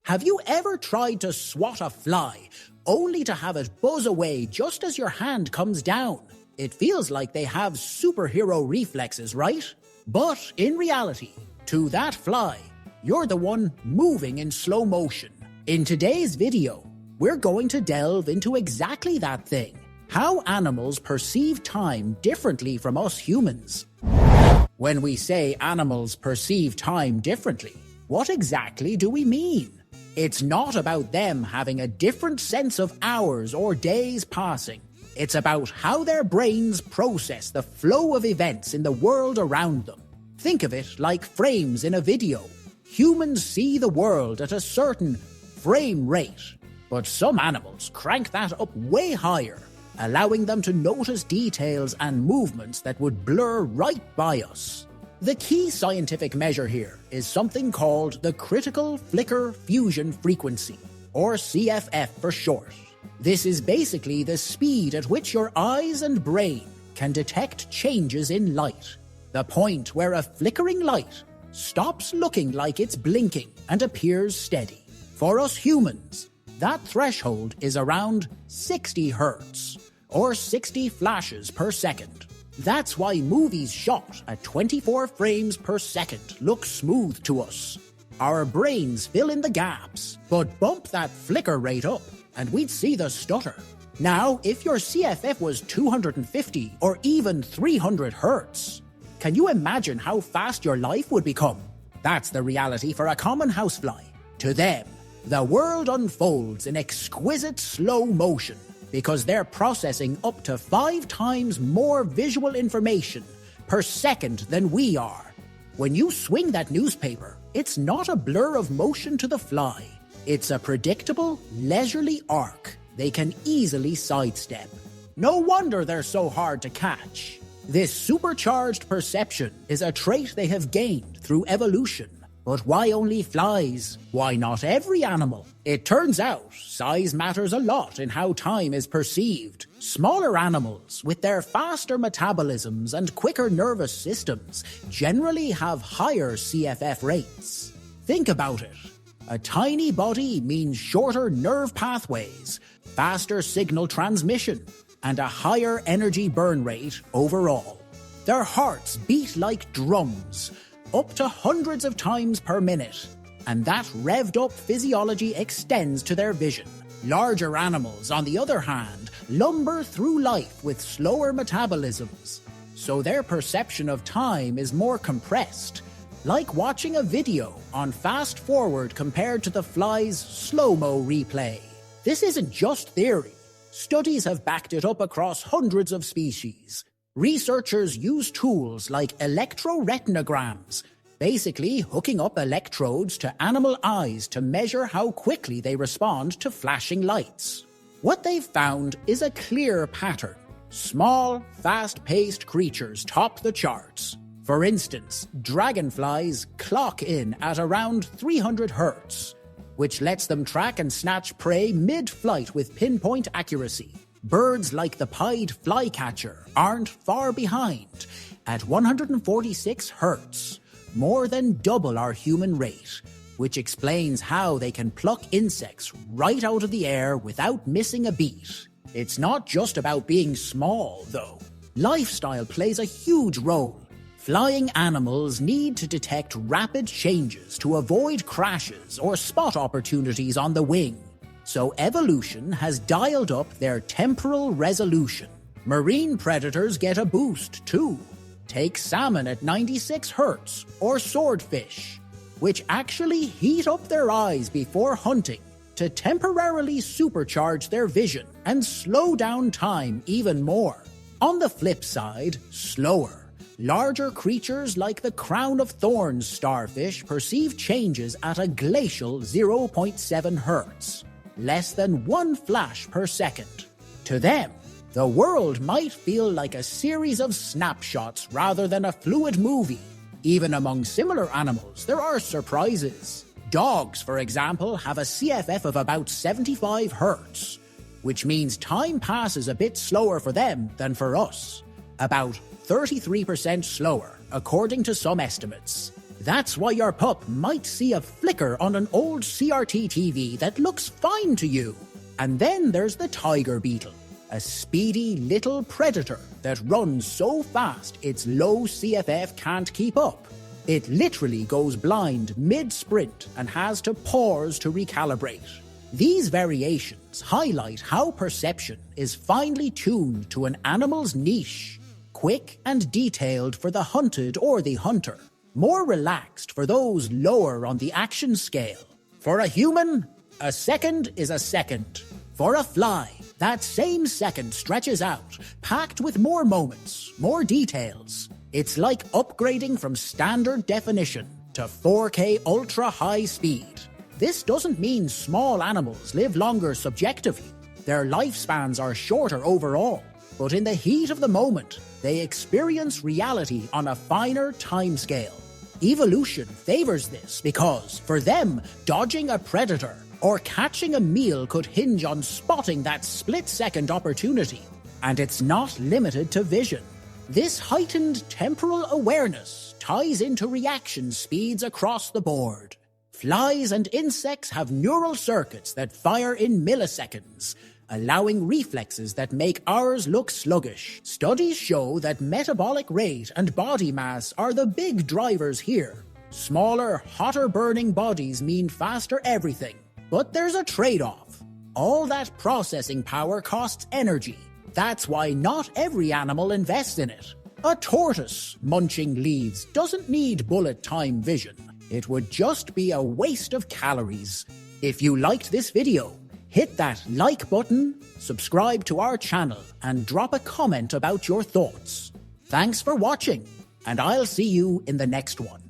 Have you ever tried to swat a fly, only to have it buzz away just as your hand comes down? It feels like they have superhero reflexes, right? But in reality, to that fly, you're the one moving in slow motion. In today's video, we're going to delve into exactly that thing: how animals perceive time differently from us humans. When we say animals perceive time differently, what exactly do we mean? It's not about them having a different sense of hours or days passing. It's about how their brains process the flow of events in the world around them. Think of it like frames in a video. Humans see the world at a certain frame rate, but some animals crank that up way higher, allowing them to notice details and movements that would blur right by us. The key scientific measure here is something called the critical flicker fusion frequency, or CFF for short. This is basically the speed at which your eyes and brain can detect changes in light, the point where a flickering light stops looking like it's blinking and appears steady. For us humans, that threshold is around 60 Hz, or 60 flashes per second. That's why movies shot at 24 frames per second look smooth to us. Our brains fill in the gaps, but bump that flicker rate up, and we'd see the stutter. Now, if your CFF was 250 or even 300 Hz, can you imagine how fast your life would become? That's the reality for a common housefly. To them, the world unfolds in exquisite slow motion, because they're processing up to 5 times more visual information per second than we are. When you swing that newspaper, it's not a blur of motion to the fly. It's a predictable, leisurely arc they can easily sidestep. No wonder they're so hard to catch. This supercharged perception is a trait they have gained through evolution. But why only flies? Why not every animal? It turns out size matters a lot in how time is perceived. Smaller animals, with their faster metabolisms and quicker nervous systems, generally have higher CFF rates. Think about it. A tiny body means shorter nerve pathways, faster signal transmission, and a higher energy burn rate overall. Their hearts beat like drums, up to hundreds of times per minute, and that revved up physiology extends to their vision. Larger animals, on the other hand, lumber through life with slower metabolisms, so their perception of time is more compressed, like watching a video on fast forward compared to the fly's slow-mo replay. This isn't just theory. Studies have backed it up across hundreds of species. Researchers use tools like electroretinograms, basically hooking up electrodes to animal eyes to measure how quickly they respond to flashing lights. What they've found is a clear pattern. Small, fast-paced creatures top the charts. For instance, dragonflies clock in at around 300 Hz, which lets them track and snatch prey mid-flight with pinpoint accuracy. Birds like the pied flycatcher aren't far behind, at 146 Hz, more than double our human rate, which explains how they can pluck insects right out of the air without missing a beat. It's not just about being small, though. Lifestyle plays a huge role. Flying animals need to detect rapid changes to avoid crashes or spot opportunities on the wing. So evolution has dialed up their temporal resolution. Marine predators get a boost too. Take salmon at 96 Hz, or swordfish, which actually heat up their eyes before hunting to temporarily supercharge their vision and slow down time even more. On the flip side, slower, larger creatures like the crown of thorns starfish perceive changes at a glacial 0.7 Hz. Less than 1 flash per second. To them, the world might feel like a series of snapshots rather than a fluid movie. Even among similar animals, there are surprises. Dogs, for example, have a CFF of about 75 Hz, which means time passes a bit slower for them than for us. About 33% slower, according to some estimates. That's why your pup might see a flicker on an old CRT TV that looks fine to you. And then there's the tiger beetle, a speedy little predator that runs so fast its low CFF can't keep up. It literally goes blind mid-sprint and has to pause to recalibrate. These variations highlight how perception is finely tuned to an animal's niche, quick and detailed for the hunted or the hunter, more relaxed for those lower on the action scale. For a human, a second is a second. For a fly, that same second stretches out, packed with more moments, more details. It's like upgrading from standard definition to 4K ultra high speed. This doesn't mean small animals live longer subjectively. Their lifespans are shorter overall, but in the heat of the moment, they experience reality on a finer timescale. Evolution favors this because, for them, dodging a predator or catching a meal could hinge on spotting that split-second opportunity. And it's not limited to vision. This heightened temporal awareness ties into reaction speeds across the board. Flies and insects have neural circuits that fire in milliseconds, allowing reflexes that make ours look sluggish. Studies show that metabolic rate and body mass are the big drivers here. Smaller, hotter-burning bodies mean faster everything. But there's a trade-off. All that processing power costs energy. That's why not every animal invests in it. A tortoise munching leaves doesn't need bullet-time vision. It would just be a waste of calories. If you liked this video, hit that like button, subscribe to our channel, and drop a comment about your thoughts. Thanks for watching, and I'll see you in the next one.